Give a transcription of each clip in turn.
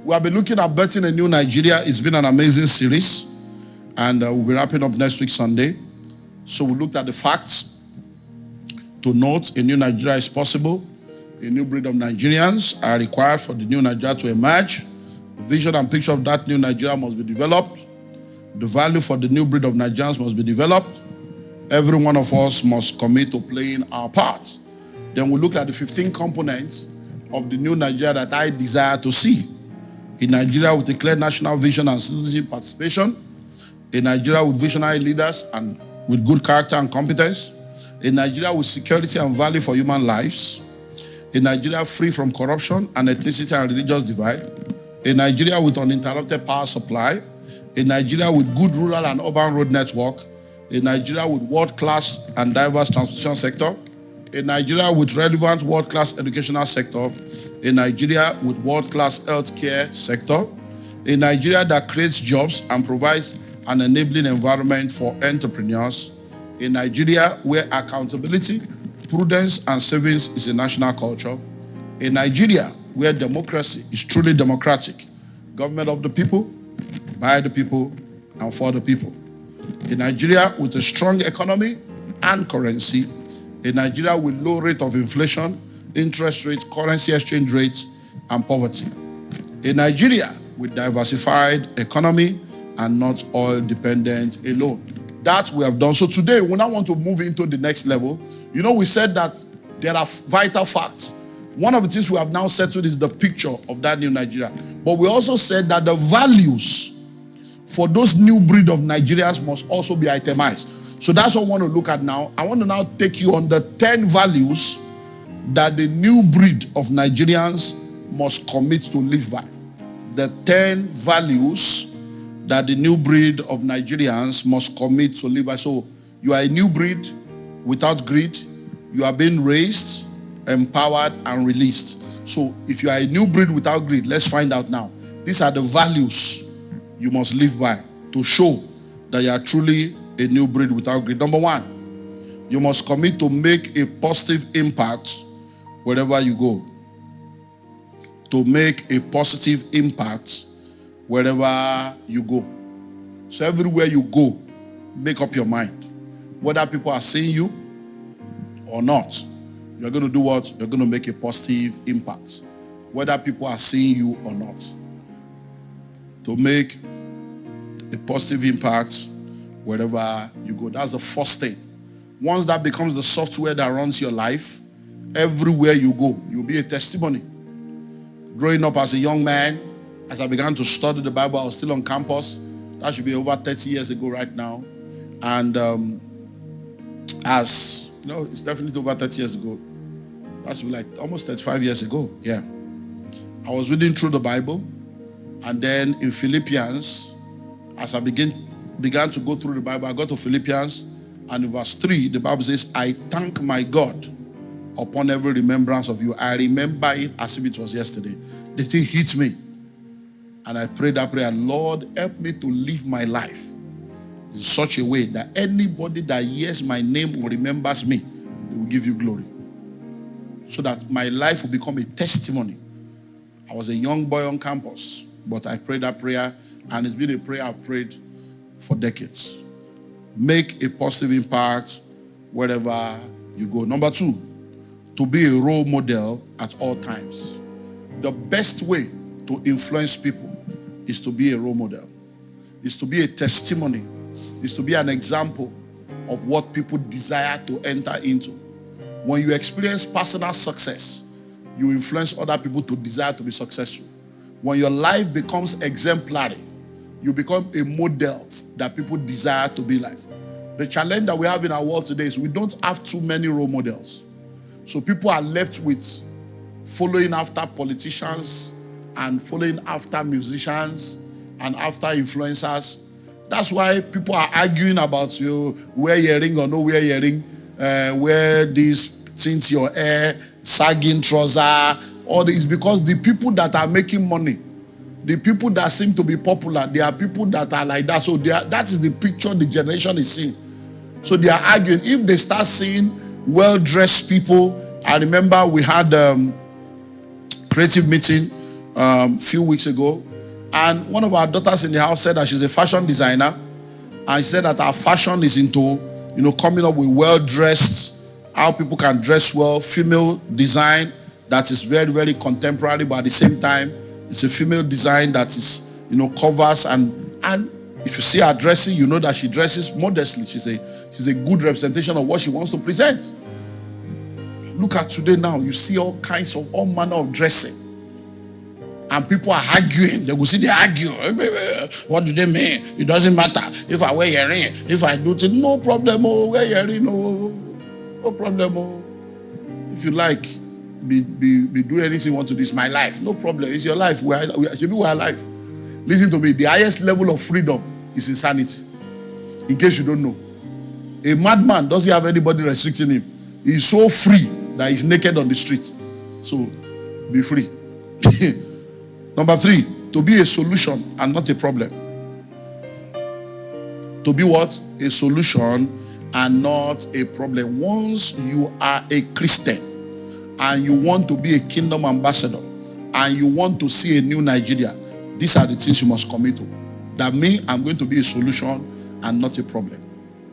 We have been looking at birthing a new Nigeria. It's been an amazing series. And we'll be wrapping up next week, Sunday. So we looked at the facts to note a new Nigeria is possible. A new breed of Nigerians are required for the new Nigeria to emerge. The vision and picture of that new Nigeria must be developed. The value for the new breed of Nigerians must be developed. Every one of us must commit to playing our part. Then we look at the 15 components of the new Nigeria that I desire to see. A Nigeria with a clear national vision and citizenship participation. A Nigeria with visionary leaders and with good character and competence. A Nigeria with security and value for human lives. A Nigeria free from corruption and ethnicity and religious divide. A Nigeria with uninterrupted power supply. A Nigeria with good rural and urban road network. A Nigeria with world-class and diverse transportation sector. A Nigeria with relevant world-class educational sector. A Nigeria with world-class healthcare sector. A Nigeria that creates jobs and provides an enabling environment for entrepreneurs. A Nigeria where accountability, prudence, and savings is a national culture. A Nigeria where democracy is truly democratic. Government of the people, by the people, and for the people. A Nigeria with a strong economy and currency. A Nigeria with low rate of inflation, interest rates, currency exchange rates, and poverty. A Nigeria with diversified economy and not oil dependent alone. That we have done. So today, we now want to move into the next level. You know, we said that there are vital facts. One of the things we have now settled is the picture of that new Nigeria. But we also said that the values for those new breed of Nigerians must also be itemized. So that's what I want to look at now. I want to now take you on the 10 values that the new breed of Nigerians must commit to live by. The 10 values that the new breed of Nigerians must commit to live by. So you are a new breed without greed. You are being raised, empowered, and released. So if you are a new breed without greed, let's find out now. These are the values you must live by to show that you are truly a new breed without greed. Number one, you must commit to make a positive impact wherever you go. To make a positive impact wherever you go. So everywhere you go, make up your mind. Whether people are seeing you or not, you're going to do what? You're going to make a positive impact. Whether people are seeing you or not. To make a positive impact wherever you go. That's the first thing. Once that becomes the software that runs your life, everywhere you go, you'll be a testimony. Growing up as a young man, as I began to study the Bible, I was still on campus. That should be over 30 years ago right now. And it's definitely over 30 years ago. That should be like almost 35 years ago. Yeah. I was reading through the Bible. And then in Philippians, as I began to go through the Bible, I got to Philippians, and in verse 3, the Bible says, I thank my God upon every remembrance of you. I remember it as if it was yesterday. The thing hit me. And I prayed that prayer, Lord, help me to live my life in such a way that anybody that hears my name or remembers me, they will give you glory. So that my life will become a testimony. I was a young boy on campus, but I prayed that prayer, and it's been a prayer I've prayed for decades. Make a positive impact wherever you go. Number two, to be a role model at all times. The best way to influence people is to be a role model, is to be a testimony, is to be an example of what people desire to enter into. When you experience personal success, you influence other people to desire to be successful. When your life becomes exemplary, you become a model that people desire to be like. The challenge that we have in our world today is we don't have too many role models. So people are left with following after politicians and following after musicians and after influencers. That's why people are arguing about you wear earring or no wear earring, wear these things your hair, sagging trouser, all this, because the people that are making money, the people that seem to be popular, they are people that are like that. So that is the picture the generation is seeing. So they are arguing. If they start seeing well-dressed people, I remember we had creative meeting few weeks ago, and one of our daughters in the house said that she's a fashion designer, and she said that our fashion is into, coming up with well-dressed, how people can dress well, female design that is very, very contemporary, but at the same time, it's a female design that is, covers and if you see her dressing, you know that she dresses modestly. She's a good representation of what she wants to present. Look at today now, you see all manner of dressing. And people are arguing. They will see they argue. What do they mean? It doesn't matter. If I wear earring, if I do it, no problem. Wear earring, no problem. If you like, be do anything you want to. This is my life. No problem. It's your life. We are alive. Listen to me. The highest level of freedom is insanity. In case you don't know. A madman doesn't have anybody restricting him. He's so free that he's naked on the street. So, be free. Number 3, to be a solution and not a problem. To be what? A solution and not a problem. Once you are a Christian and you want to be a kingdom ambassador and you want to see a new Nigeria, these are the things you must commit to. That me, I'm going to be a solution and not a problem.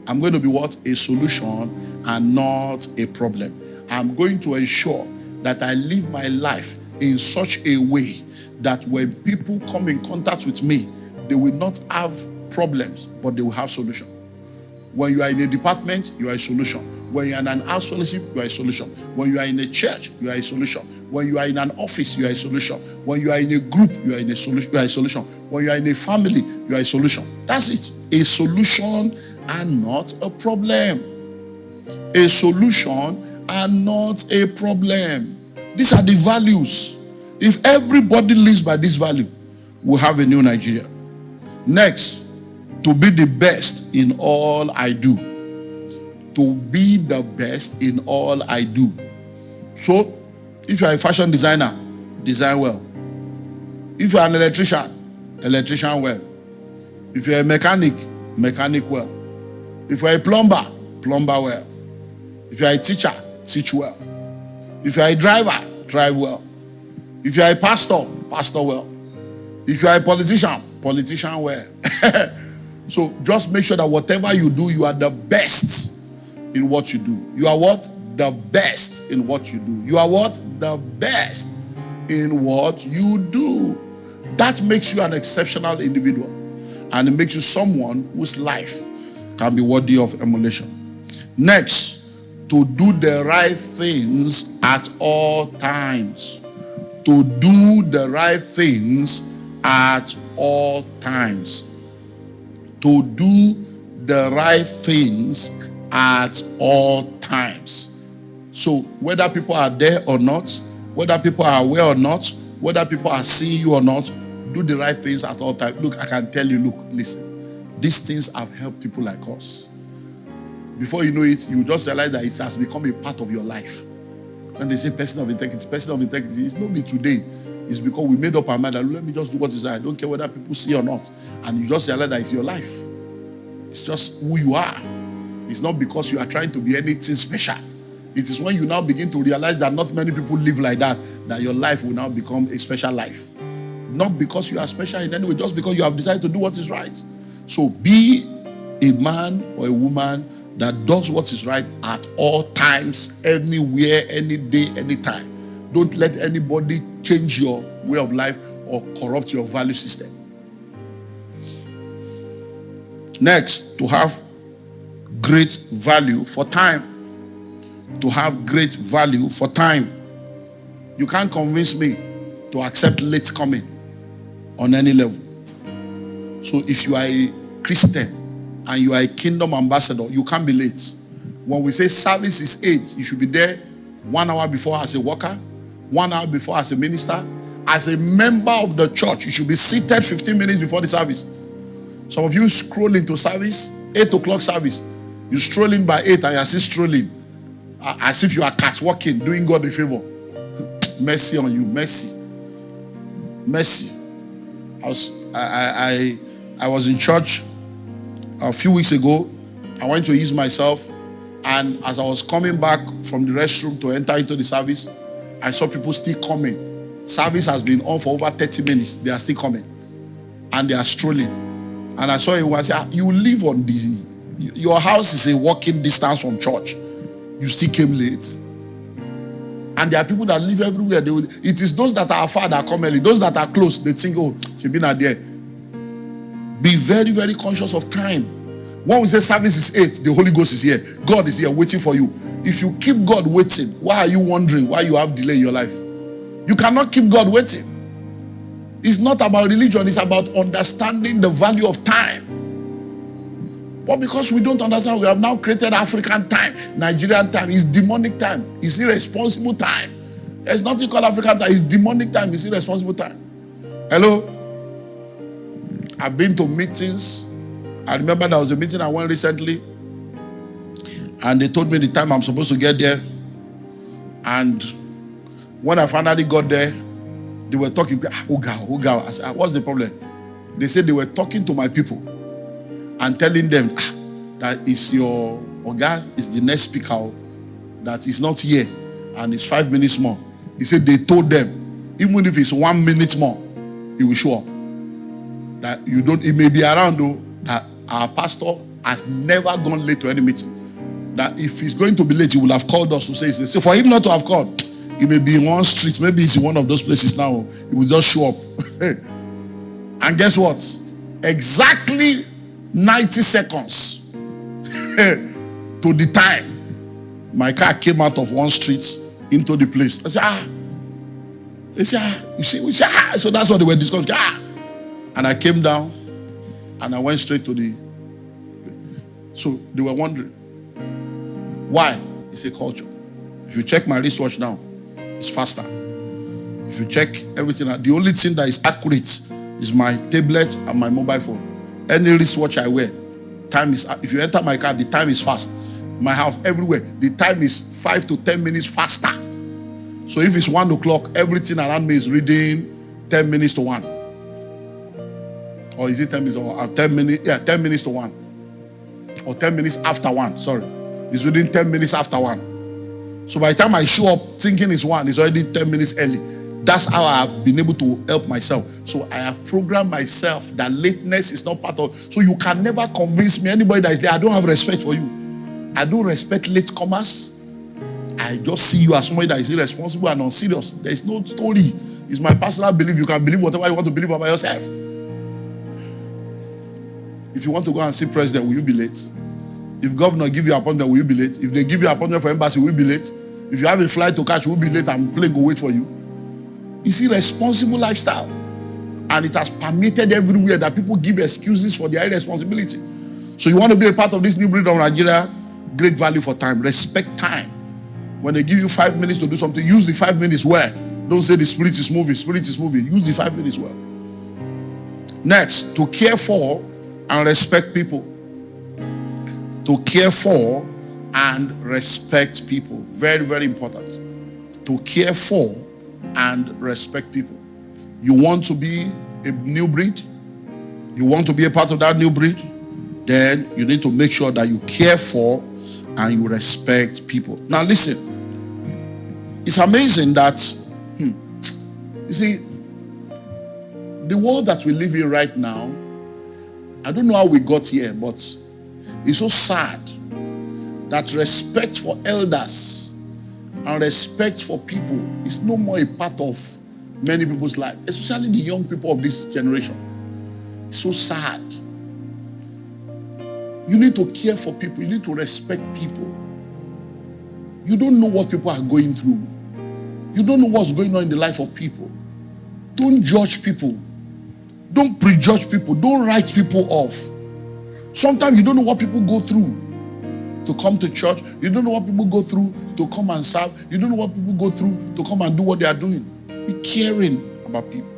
I'm going to be what? A solution and not a problem. I'm going to ensure that I live my life in such a way that when people come in contact with me, they will not have problems, but they will have solution. When you are in a department, you are a solution. When you are in an house fellowship, you are a solution. When you are in a church, you are a solution. When you are in an office, you are a solution. When you are in a group, you are in a solution. You are a solution. When you are in a family, you are a solution. That's it. A solution and not a problem. A solution and not a problem. These are the values. If everybody lives by this value, we'll have a new Nigeria. Next, to be the best in all I do. To be the best in all I do. So, if you are a fashion designer, design well. If you are an electrician well. If you are a mechanic well. If you are a plumber well. If you are a teacher, teach well. If you are a driver, drive well. If you are a pastor well. If you are a politician well. So just make sure that whatever you do, you are the best in what you do. You are what? The best in what you do. You are what? The best in what you do. That makes you an exceptional individual. And it makes you someone whose life can be worthy of emulation. Next, to do the right things at all times. To do the right things at all times. To do the right things at all times. So whether people are there or not, whether people are aware or not, whether people are seeing you or not, do the right things at all times. Look, I can tell you, listen, these things have helped people like us. Before you know it, you just realize that it has become a part of your life. When they say person of integrity, it's not me today. It's because we made up our mind that let me just do what is right. I don't care whether people see or not. And you just realize that it's your life. It's just who you are. It's not because you are trying to be anything special. It is when you now begin to realize that not many people live like that your life will now become a special life. Not because you are special in any way, just because you have decided to do what is right. So be a man or a woman that does what is right at all times, anywhere, any day, any time. Don't let anybody change your way of life or corrupt your value system. Next, to have great value for time. To have great value for time. You can't convince me to accept late coming on any level. So if you are a Christian and you are a kingdom ambassador, you can't be late. When we say service is 8, you should be there 1 hour before as a worker, 1 hour before as a minister. As a member of the church, you should be seated 15 minutes before the service. Some of you scroll into service, 8 o'clock service. You stroll in by 8 and you are still strolling. As if you are catwalking, doing God a favor. Mercy on you, mercy. Mercy. I was in church a few weeks ago. I went to ease myself, and as I was coming back from the restroom to enter into the service, I saw people still coming. Service has been on for over 30 minutes. They are still coming. And they are strolling. And I saw it was, you live on your house is a walking distance from church. You still came late. And there are people that live everywhere. It is those that are far that come early. Those that are close, they think, oh, she's been out there. Be very, very conscious of time. When we say service is 8, the Holy Ghost is here. God is here waiting for you. If you keep God waiting, why are you wondering why you have delay in your life? You cannot keep God waiting. It's not about religion. It's about understanding the value of time. But because we don't understand, we have now created African time, Nigerian time. It's demonic time. It's irresponsible time. There's nothing called African time. It's demonic time. It's irresponsible time. Hello? I've been to meetings. I remember there was a meeting I went recently. And they told me the time I'm supposed to get there. And when I finally got there, they were talking. Uga. I said, what's the problem? They said they were talking to my people and telling them that is your Oga is the next speaker that is not here and it's 5 minutes more. He said they told them even if it's 1 minute more, he will show up. That you don't. It may be around though. That our pastor has never gone late to any meeting. That if he's going to be late, he will have called us to say. So for him not to have called, he may be in one street. Maybe he's in one of those places now. He will just show up. And guess what? Exactly 90 seconds to the time, my car came out of one street into the place. I said, They said, you see, so that's what they were discussing. And I came down and I went straight to the. So they were wondering why. It's a culture. If you check my wristwatch now, it's faster. If you check everything, the only thing that is accurate is my tablet and my mobile phone. Any wristwatch I wear, time is, if you enter my car, the time is fast. My house, everywhere, the time is 5 to 10 minutes faster. So if it's 1 o'clock, everything around me is reading 10 minutes to 1. Or is it 10 minutes or 10 minutes? Yeah, 10 minutes to 1. Or 10 minutes after 1, sorry. It's reading 10 minutes after 1. So by the time I show up thinking it's 1, it's already 10 minutes early. That's how I have been able to help myself. So I have programmed myself that lateness is not part of. So you can never convince me, anybody that is there, I don't have respect for you. I don't respect latecomers. I just see you as somebody that is irresponsible and unserious. There is no story. It's my personal belief. You can believe whatever you want to believe about yourself. If you want to go and see president, will you be late? If governor give you an appointment, will you be late? If they give you an appointment for embassy, will you be late? If you have a flight to catch, will you be late and plane go wait for you? It's irresponsible lifestyle. And it has permeated everywhere that people give excuses for their irresponsibility. So you want to be a part of this new breed of Nigeria? Great value for time. Respect time. When they give you 5 minutes to do something, use the 5 minutes well. Don't say the spirit is moving. Spirit is moving. Use the 5 minutes well. Next, to care for and respect people. To care for and respect people. Very, very important. To care for and respect people. You want to be a new breed? You want to be a part of that new breed? Then you need to make sure that you care for and you respect people. Now listen. It's amazing that, you see, the world that we live in right now, I don't know how we got here, but it's so sad that respect for elders and respect for people is no more a part of many people's life, especially the young people of this generation. It's so sad. You need to care for people. You need to respect people. You don't know what people are going through. You don't know what's going on in the life of people. Don't judge people. Don't prejudge people. Don't write people off. Sometimes you don't know what people go through to come to church. You don't know what people go through to come and serve. You don't know what people go through to come and do what they are doing. Be caring about people.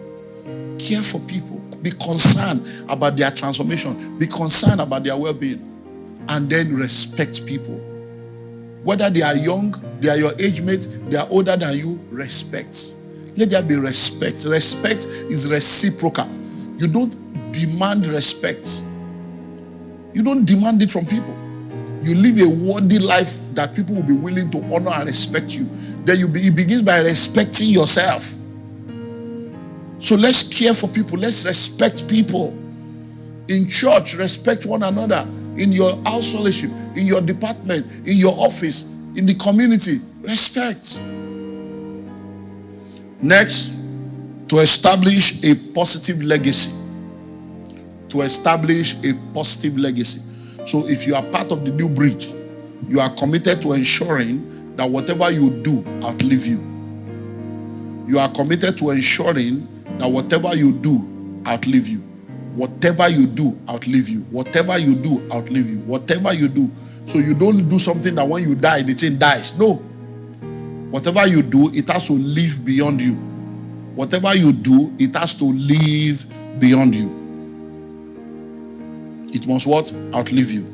Care for people. Be concerned about their transformation. Be concerned about their well-being. And then respect people. Whether they are young, they are your age mates, they are older than you, respect. Let there be respect. Respect is reciprocal. You don't demand respect. You don't demand it from people. You live a worthy life that people will be willing to honor and respect you. Then it begins by respecting yourself. So let's care for people. Let's respect people. In church, respect one another. In your house fellowship, in your department, in your office, in the community, respect. Next, to establish a positive legacy. To establish a positive legacy. So if you are part of the new breed, you are committed to ensuring that whatever you do outlive you. You are committed to ensuring that whatever you do outlive you. Whatever you do outlive you. Whatever you do outlive you. Whatever you do. So you don't do something that when you die, the thing dies. No. Whatever you do, it has to live beyond you. Whatever you do, it has to live beyond you. It must what? Outlive you.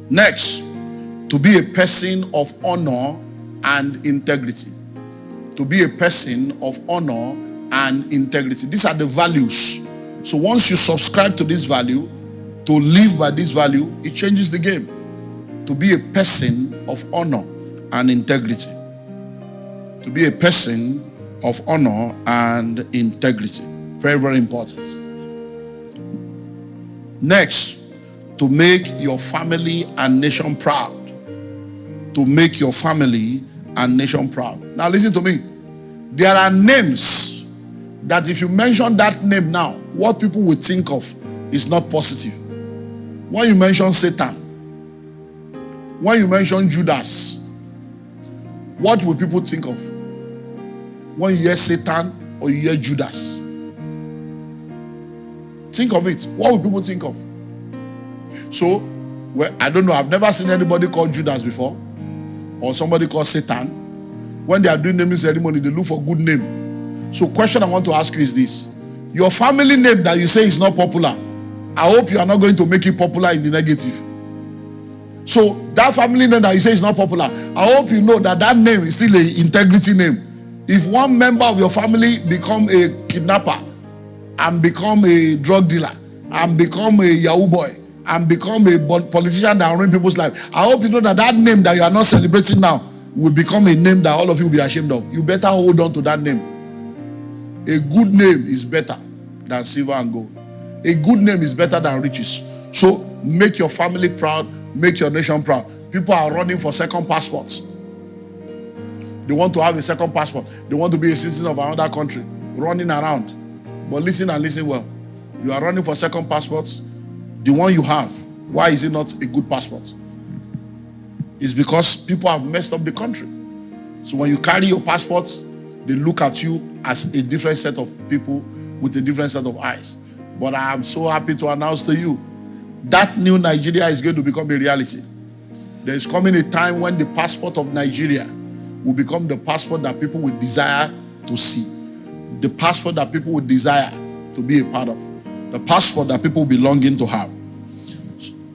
Next, to be a person of honor and integrity. To be a person of honor and integrity. These are the values. So once you subscribe to this value, to live by this value, it changes the game. To be a person of honor and integrity. To be a person of honor and integrity. Very, very important. Next, to make your family and nation proud. To make your family and nation proud. Now listen to me. There are names that if you mention that name now, what people will think of is not positive. When you mention Satan, when you mention Judas, what will people think of? When you hear Satan or you hear Judas, think of it. What will people think of? So, well, I don't know. I've never seen anybody called Judas before, or somebody called Satan. When they are doing naming ceremony, they look for good name. So, question I want to ask you is this: your family name that you say is not popular, I hope you are not going to make it popular in the negative. So, that family name that you say is not popular, I hope you know that that name is still an integrity name. If one member of your family become a kidnapper, and become a drug dealer, and become a Yahoo boy, and become a politician that ruins people's lives, I hope you know that that name that you are not celebrating now will become a name that all of you will be ashamed of. You better hold on to that name. A good name is better than silver and gold. A good name is better than riches. So make your family proud, make your nation proud. People are running for second passports. They want to have a second passport. They want to be a citizen of another country, running around. But listen and listen well. You are running for second passports. The one you have, why is it not a good passport? It's because people have messed up the country. So when you carry your passports, they look at you as a different set of people with a different set of eyes. But I am so happy to announce to you that new Nigeria is going to become a reality. There is coming a time when the passport of Nigeria will become the passport that people will desire to see. The passport that people will desire to be a part of. The passport that people will be longing to have.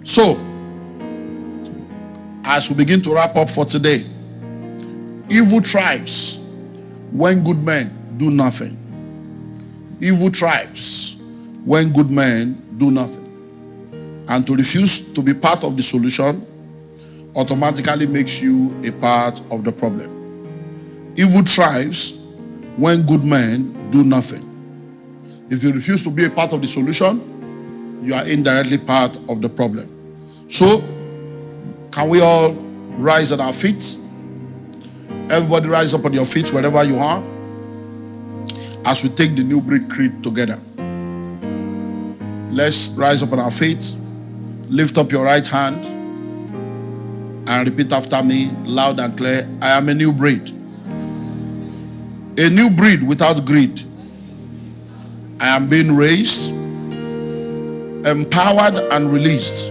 So, as we begin to wrap up for today, evil thrives when good men do nothing. Evil thrives when good men do nothing. And to refuse to be part of the solution automatically makes you a part of the problem. Evil thrives when good men do nothing. If you refuse to be a part of the solution, you are indirectly part of the problem. So, can we all rise on our feet? Everybody rise up on your feet wherever you are as we take the new breed creed together. Let's rise up on our feet. Lift up your right hand and repeat after me loud and clear. I am a new breed. A new breed without greed. I am being raised, empowered and released.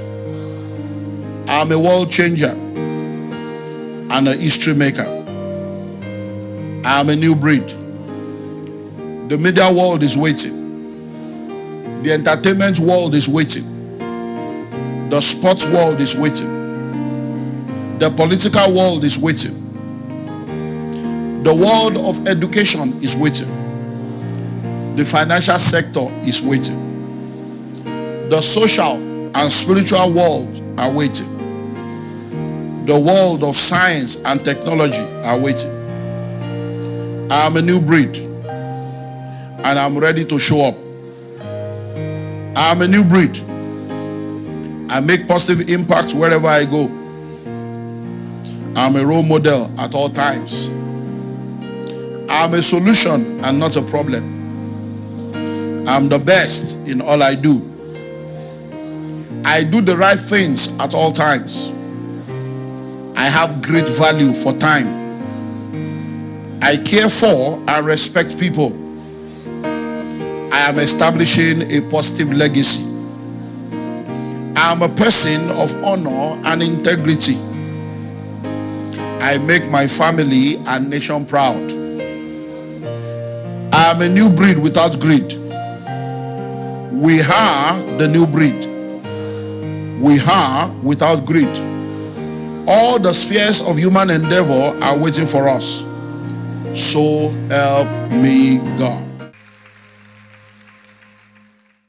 I am a world changer and a history maker. I am a new breed. The media world is waiting. The entertainment world is waiting. The sports world is waiting. The political world is waiting. The world of education is waiting. The financial sector is waiting. The social and spiritual world are waiting. The world of science and technology are waiting. I am a new breed. and I'm ready to show up. I'm a new breed. I make positive impacts wherever I go. I'm a role model at all times. I'm a solution and not a problem. I'm the best in all I do. I do the right things at all times. I have great value for time. I care for and respect people. I am establishing a positive legacy. I am a person of honor and integrity. I make my family and nation proud. I am a new breed without greed. We are the new breed. We are without greed. All the spheres of human endeavor are waiting for us. So help me God.